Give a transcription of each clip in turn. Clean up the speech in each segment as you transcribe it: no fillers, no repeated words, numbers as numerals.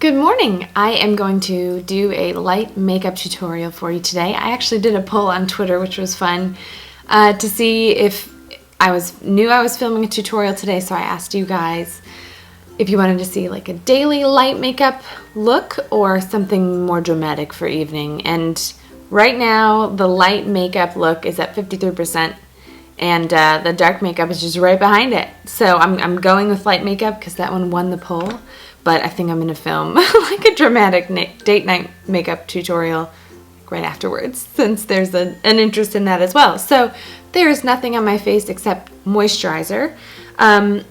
Good morning. I am going to do a light makeup tutorial for you today. I actually did a poll on Twitter, which was fun, to see if knew I was filming a tutorial today, so I asked you guys if you wanted to see like a daily light makeup look or something more dramatic for evening. And right now, the light makeup look is at 53%, and the dark makeup is just right behind it. So I'm going with light makeup because that one won the poll. But I think I'm going to film like a dramatic date night makeup tutorial right afterwards, since there's an interest in that as well. So there's nothing on my face except moisturizer. And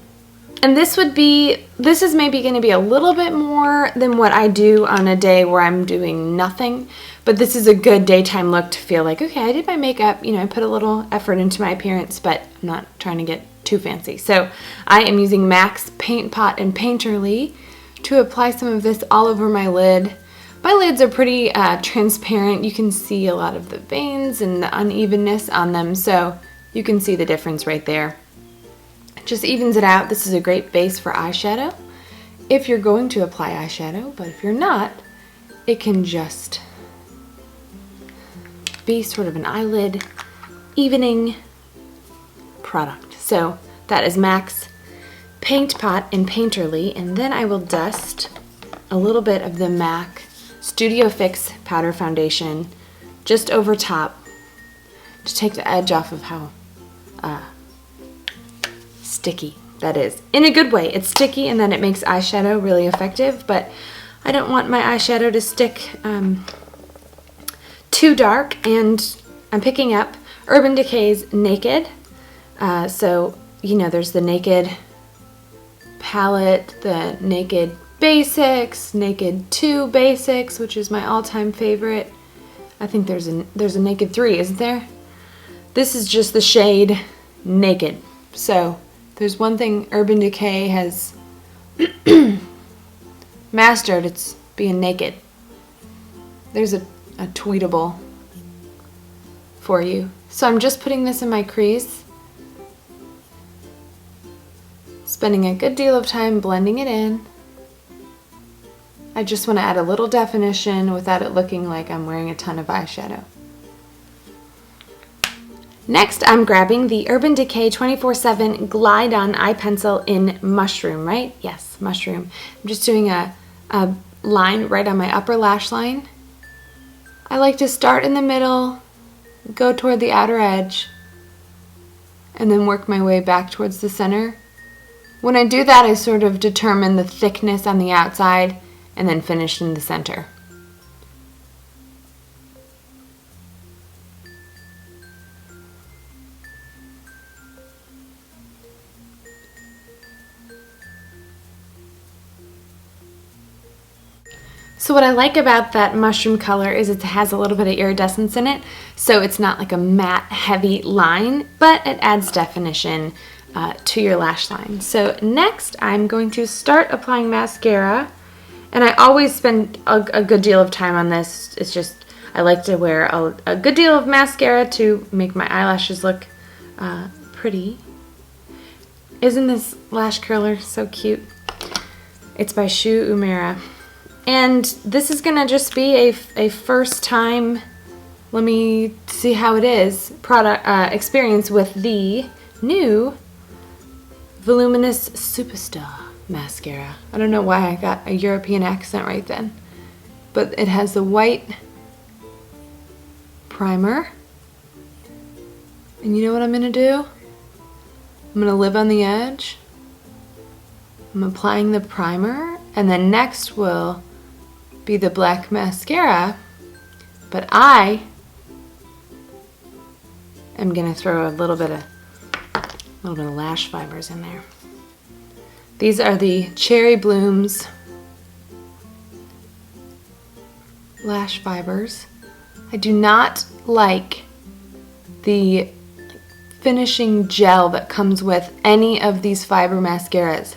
this is maybe going to be a little bit more than what I do on a day where I'm doing nothing. But this is a good daytime look to feel like, okay, I did my makeup. You know, I put a little effort into my appearance, but I'm not trying to get too fancy. So I am using MAC's Paint Pot and Painterly to apply some of this all over my lid. My lids are pretty transparent. You can see a lot of the veins and the unevenness on them, so you can see the difference right there. It just evens it out. This is a great base for eyeshadow if you're going to apply eyeshadow, but if you're not, it can just be sort of an eyelid evening product. So that is MAC's Paint Pot and Painterly, and then I will dust a little bit of the MAC Studio Fix Powder Foundation just over top to take the edge off of how sticky that is. In a good way. It's sticky and then it makes eyeshadow really effective, but I don't want my eyeshadow to stick too dark, and I'm picking up Urban Decay's Naked. So, you know, there's the Naked palette, the Naked Basics, Naked 2 Basics, which is my all-time favorite. I think there's a Naked 3, isn't there? This is just the shade Naked. So there's one thing Urban Decay has mastered, it's being naked. There's a tweetable for you. So I'm just putting this in my crease, spending a good deal of time blending it in. I just want to add a little definition without it looking like I'm wearing a ton of eyeshadow. Next, I'm grabbing the Urban Decay 24/7 Glide On Eye Pencil in Mushroom, right? Yes, Mushroom. I'm just doing a line right on my upper lash line. I like to start in the middle, go toward the outer edge, and then work my way back towards the center. When I do that, I sort of determine the thickness on the outside and then finish in the center. So what I like about that mushroom color is it has a little bit of iridescence in it, so it's not like a matte heavy line, but it adds definition to your lash line. So next I'm going to start applying mascara, and I always spend a good deal of time on this. It's just I like to wear a good deal of mascara to make my eyelashes look pretty. Isn't this lash curler so cute? It's by Shu Uemura. And this is gonna just be a first time, let me see how it is, experience with the new Voluminous Superstar mascara. I don't know why I got a European accent right then, but it has the white primer. And you know what I'm gonna do? I'm gonna live on the edge. I'm applying the primer, and then next will be the black mascara, but I am gonna throw a little bit of lash fibers in there. These are the Cherry Blooms lash fibers. I do not like the finishing gel that comes with any of these fiber mascaras,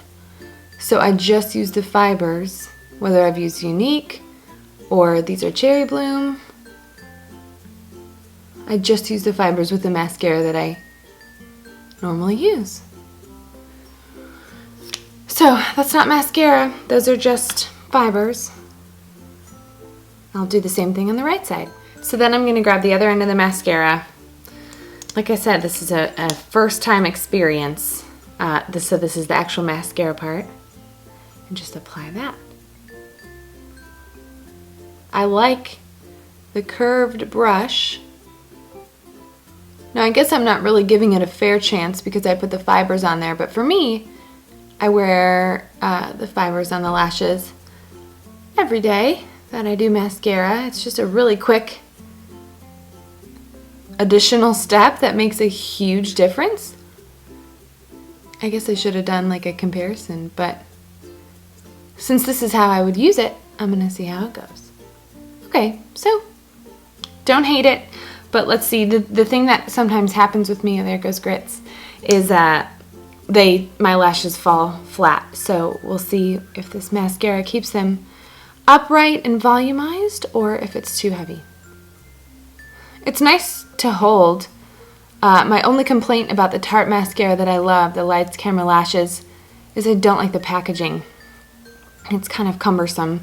so I just use the fibers, whether I've used Unique or these are Cherry Bloom. I just use the fibers with the mascara that I normally use. So that's not mascara, those are just fibers. I'll do the same thing on the right side. So then I'm going to grab the other end of the mascara. Like I said, this is a first time experience. So this is the actual mascara part. And just apply that. I like the curved brush. Now I guess I'm not really giving it a fair chance because I put the fibers on there, but for me, I wear the fibers on the lashes every day that I do mascara. It's just a really quick additional step that makes a huge difference. I guess I should have done like a comparison, but since this is how I would use it, I'm gonna see how it goes. Okay, so don't hate it, but let's see. The thing that sometimes happens with me, oh, there goes grits, is that my lashes fall flat. So we'll see if this mascara keeps them upright and volumized or if it's too heavy. It's nice to hold. My only complaint about the Tarte mascara that I love, the Lights Camera Lashes, is I don't like the packaging. It's kind of cumbersome.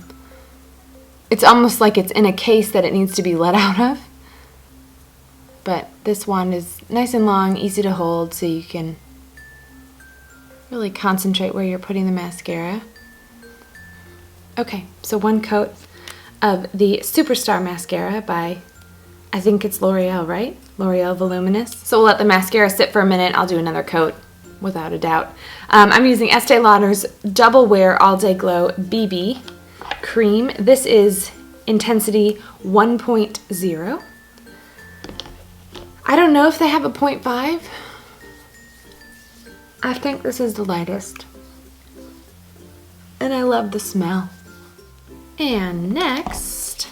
It's almost like it's in a case that it needs to be let out of. But this wand is nice and long, easy to hold, so you can really concentrate where you're putting the mascara. Okay, so one coat of the Superstar Mascara by, I think it's L'Oreal, right? L'Oreal Voluminous. So we'll let the mascara sit for a minute. I'll do another coat, without a doubt. I'm using Estee Lauder's Double Wear All Day Glow BB Cream. This is Intensity 1.0. I don't know if they have a 0.5. I think this is the lightest. And I love the smell. And next,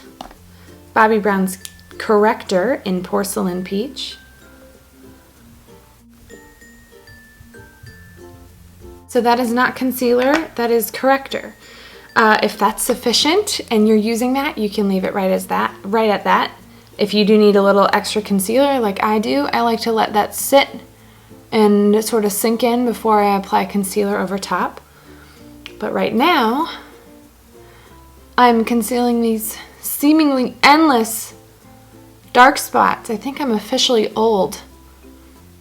Bobbi Brown's Corrector in Porcelain Peach. So that is not concealer, that is corrector. If that's sufficient and you're using that, you can leave it right at that. If you do need a little extra concealer like I do, I like to let that sit and sort of sink in before I apply concealer over top. But right now, I'm concealing these seemingly endless dark spots. I think I'm officially old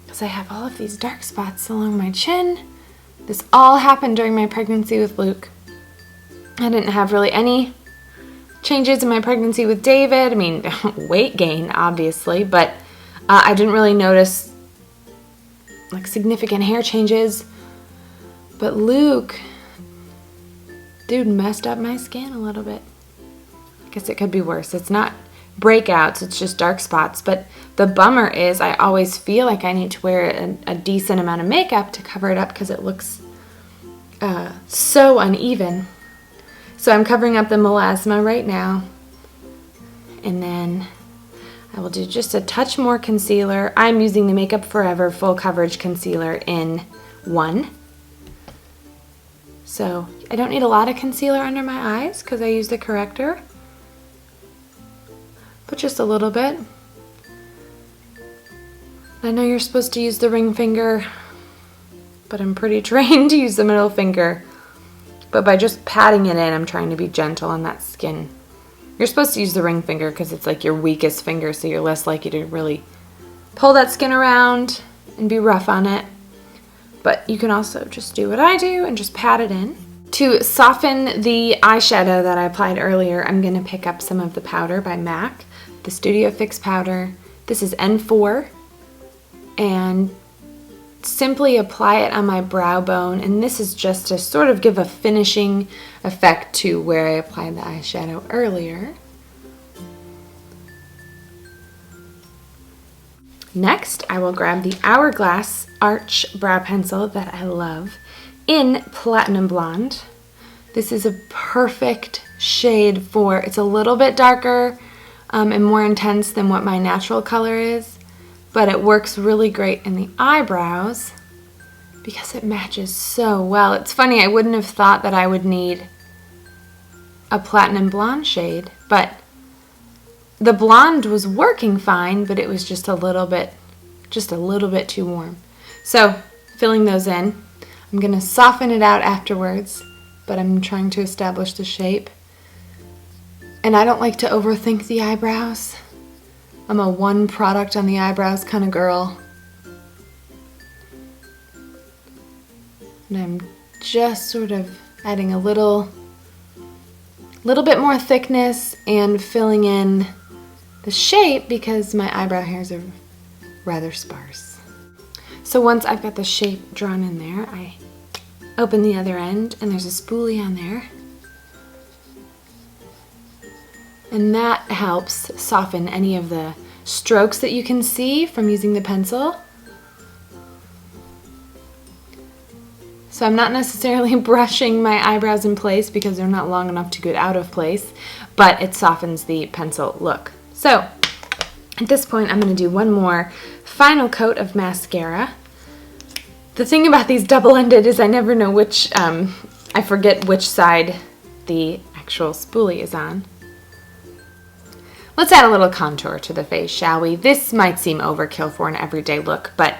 because I have all of these dark spots along my chin. This all happened during my pregnancy with Luke. I didn't have really any changes in my pregnancy with David. I mean, weight gain, obviously, but I didn't really notice like significant hair changes. But Luke, dude, messed up my skin a little bit. I guess it could be worse. It's not breakouts, it's just dark spots. But the bummer is I always feel like I need to wear a decent amount of makeup to cover it up because it looks so uneven. So I'm covering up the melasma right now. And then I will do just a touch more concealer. I'm using the Makeup Forever Full Coverage Concealer in 1. So I don't need a lot of concealer under my eyes because I use the corrector. But just a little bit. I know you're supposed to use the ring finger, but I'm pretty trained to use the middle finger. But by just patting it in, I'm trying to be gentle on that skin. You're supposed to use the ring finger because it's like your weakest finger, so you're less likely to really pull that skin around and be rough on it. But you can also just do what I do and just pat it in. To soften the eyeshadow that I applied earlier, I'm going to pick up some of the powder by MAC, the Studio Fix powder. This is N4, and simply apply it on my brow bone, and this is just to sort of give a finishing effect to where I applied the eyeshadow earlier. Next, I will grab the Hourglass Arch Brow Pencil that I love in Platinum Blonde. This is a perfect shade for, it's a little bit darker and more intense than what my natural color is, but it works really great in the eyebrows because it matches so well. It's funny, I wouldn't have thought that I would need a Platinum Blonde shade, but the blonde was working fine, but it was just a little bit too warm. So, filling those in, I'm gonna soften it out afterwards but I'm trying to establish the shape. And I don't like to overthink the eyebrows. I'm a one product on the eyebrows kind of girl. And I'm just sort of adding a little bit more thickness and filling in the shape because my eyebrow hairs are rather sparse. So once I've got the shape drawn in there, I open the other end and there's a spoolie on there. And that helps soften any of the strokes that you can see from using the pencil. So I'm not necessarily brushing my eyebrows in place because they're not long enough to get out of place, but it softens the pencil look. So at this point, I'm going to do one more final coat of mascara. The thing about these double-ended is I never know which, I forget which side the actual spoolie is on. Let's add a little contour to the face, shall we? This might seem overkill for an everyday look, but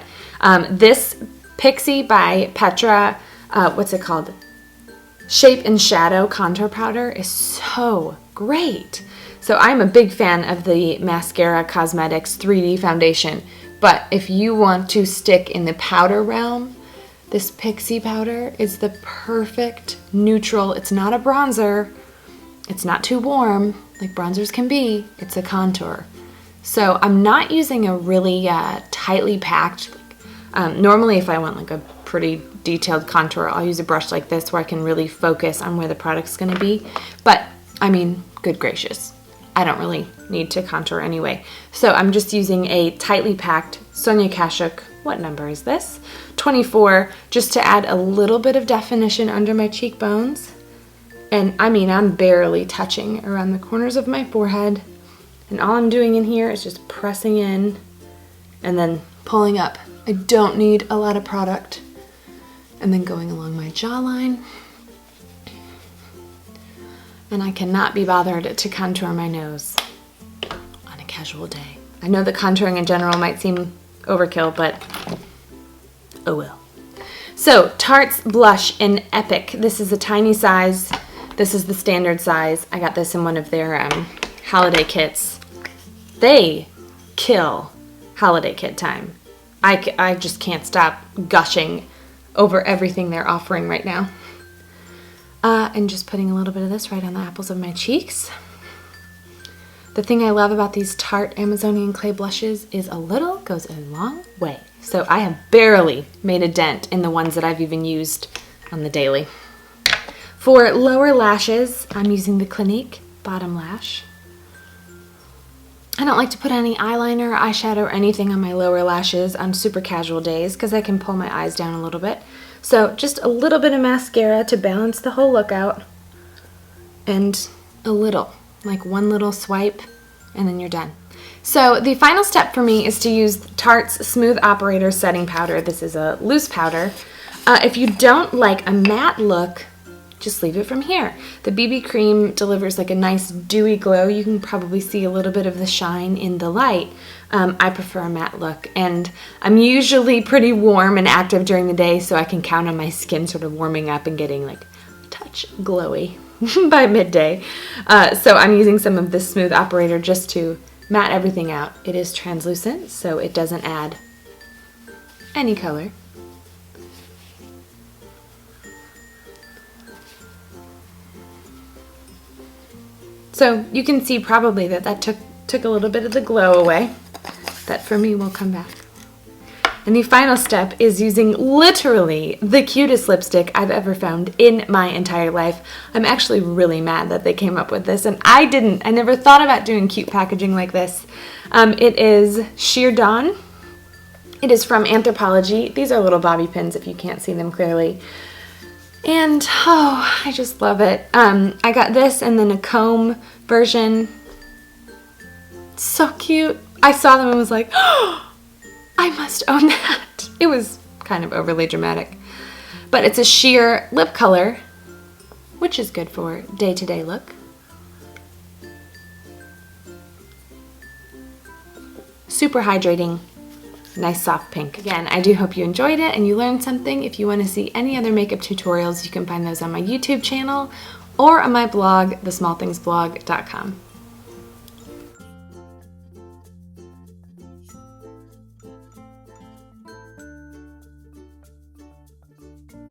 this Pixie by Petra, what's it called? Shape and Shadow Contour Powder is so great. So I'm a big fan of the Mascara Cosmetics 3D foundation, but if you want to stick in the powder realm, this Pixie powder is the perfect neutral. It's not a bronzer. It's not too warm like bronzers can be. It's a contour. So I'm not using a really tightly packed, normally if I want like a pretty detailed contour, I'll use a brush like this where I can really focus on where the product's gonna be. But I mean, good gracious, I don't really need to contour anyway. So I'm just using a tightly packed Sonia Kashuk, what number is this? 24, just to add a little bit of definition under my cheekbones. And I mean, I'm barely touching around the corners of my forehead. And all I'm doing in here is just pressing in and then pulling up. I don't need a lot of product. And then going along my jawline. And I cannot be bothered to contour my nose on a casual day. I know that contouring in general might seem overkill, but oh well. So, Tarte's Blush in Epic. This is a tiny size. This is the standard size. I got this in one of their holiday kits. They kill holiday kit time. I just can't stop gushing over everything they're offering right now. And just putting a little bit of this right on the apples of my cheeks. The thing I love about these Tarte Amazonian clay blushes is a little goes a long way. So I have barely made a dent in the ones that I've even used on the daily. For lower lashes, I'm using the Clinique Bottom Lash. I don't like to put any eyeliner, eyeshadow, or anything on my lower lashes on super casual days because I can pull my eyes down a little bit. So just a little bit of mascara to balance the whole look out. And a little, like one little swipe, and then you're done. So the final step for me is to use Tarte's Smooth Operator Setting Powder. This is a loose powder. If you don't like a matte look, just leave it from here. The BB cream delivers like a nice dewy glow. You can probably see a little bit of the shine in the light. I prefer a matte look, and I'm usually pretty warm and active during the day, so I can count on my skin sort of warming up and getting like a touch glowy by midday. So I'm using some of this Smooth Operator just to matte everything out. It is translucent, so it doesn't add any color. So you can see probably that took a little bit of the glow away. That for me will come back. And the final step is using literally the cutest lipstick I've ever found in my entire life. I'm actually really mad that they came up with this, and I never thought about doing cute packaging like this. It is Sheer Dawn. It is from Anthropologie. These are little bobby pins if you can't see them clearly. And oh, I just love it. I got this and then a comb version. So cute. I saw them and was like, oh, I must own that. It was kind of overly dramatic. But it's a sheer lip color, which is good for day-to-day look. Super hydrating. nice soft pink. Again, I do hope you enjoyed it and you learned something. If you want to see any other makeup tutorials, you can find those on my YouTube channel or on my blog, thesmallthingsblog.com.